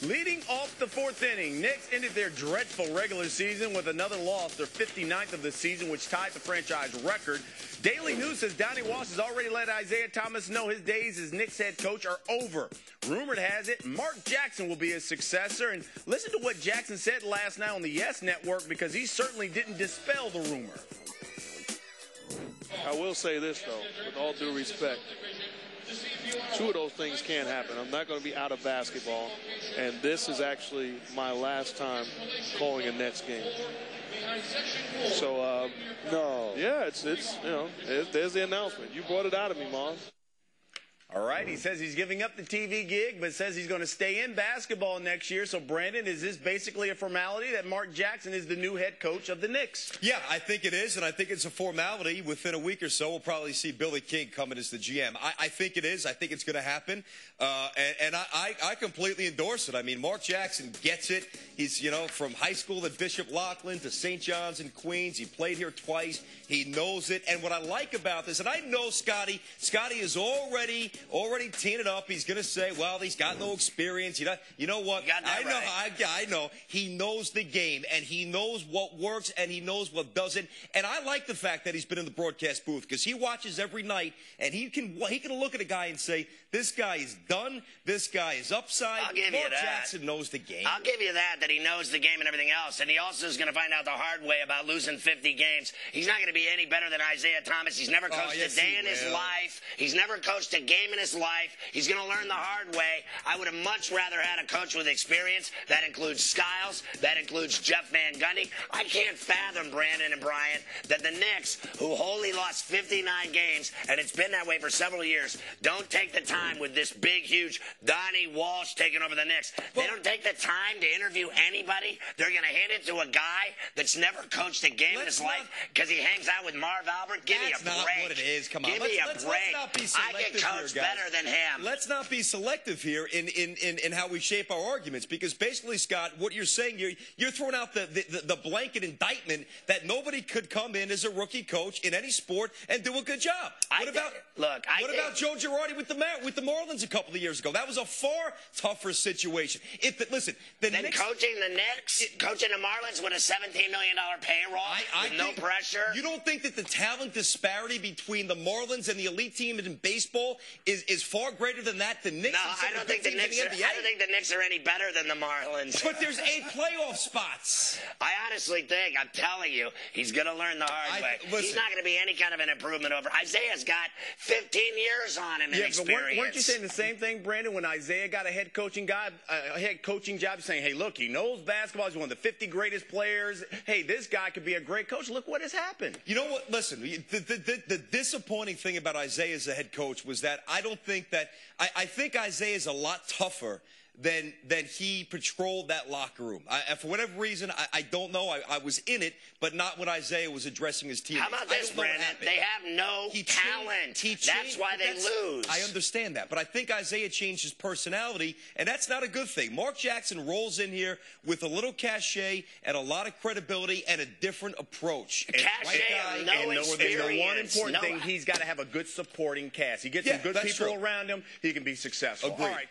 Leading off the fourth inning, Knicks ended their dreadful regular season with another loss, their 59th of the season, which tied the franchise record. Daily News says Donnie Walsh has already let Isaiah Thomas know his days as Knicks head coach are over. Rumored has it, Mark Jackson will be his successor. And listen to what Jackson said last night on the Yes Network, because he certainly didn't dispel the rumor. I will say this, though, with all due respect. Two of those things can't happen. I'm not going to be out of basketball, and this is actually my last time calling a Nets game. So, no. Yeah, it's there's the announcement. You brought it out of me, Mom. All right, he says he's giving up the TV gig, but says he's going to stay in basketball next year. So, Brandon, is this basically a formality that Mark Jackson is the new head coach of the Knicks? Yeah, I think it is, and I think it's a formality. Within a week or so, we'll probably see Billy King coming as the GM. I think it is. I think it's going to happen, and I completely endorse it. I mean, Mark Jackson gets it. He's, from high school at Bishop Loughlin to St. John's in Queens. He played here twice. He knows it. And what I like about this, and I know Scotty is already teeing it up. He's going to say, well, he's got no experience. You know what? I know. He knows the game, and he knows what works, and he knows what doesn't. And I like the fact that he's been in the broadcast booth, because he watches every night, and he can look at a guy and say, this guy is done. This guy is upside. I'll give Mark you that. Jackson knows the game. I'll give you that he knows the game and everything else. And he also is going to find out the hard way about losing 50 games. He's not going to be any better than Isaiah Thomas. He's never coached a day in his life. He's never coached a game in his life. He's going to learn the hard way. I would have much rather had a coach with experience. That includes Skiles. That includes Jeff Van Gundy. I can't fathom, Brandon and Brian, that the Knicks, who wholly lost 59 games, and it's been that way for several years, don't take the time with this big, huge Donnie Walsh taking over the Knicks. They don't take the time to interview anybody. They're going to hand it to a guy that's never coached a game in his life because he hangs out with Marv Albert. Give me a break. That's not what it is. Come on. Give me a break. Let's not be selective I get coached here, guys. better than him. Let's not be selective here in how we shape our arguments, because basically, Scott, what you're saying, you're throwing out the blanket indictment that nobody could come in as a rookie coach in any sport and do a good job. What about Joe Girardi with the Marlins a couple of years ago? That was a far tougher situation. Coaching the Knicks, coaching the Marlins with a $17 million payroll with no pressure. You don't think that the talent disparity between the Marlins and the elite team in baseball is far greater than that? The Knicks. No, I don't think the Knicks are any better than the Marlins. But there's 8 playoff spots. I honestly think, I'm telling you, he's going to learn the hard way. He's not going to be any kind of an improvement over. Isaiah's got 15 years on him in experience. But weren't you saying the same thing, Brandon, when Isaiah got a head coaching job, saying, hey, look, he knows basketball. He's one of the 50 greatest players. Hey, this guy could be a great coach. Look what has happened. You know what? Listen, the disappointing thing about Isaiah as a head coach was that I think Isaiah is a lot tougher than he patrolled that locker room. For whatever reason, I don't know. I was in it, but not when Isaiah was addressing his team. How about this, Brandon? They have no talent. That's why they lose. I understand that, but I think Isaiah changed his personality, and that's not a good thing. Mark Jackson rolls in here with a little cachet and a lot of credibility and a different approach. Cachet and no experience. The one important thing, he's got to have a good supporting cast. He gets some good people around him, he can be successful. Agreed. All right.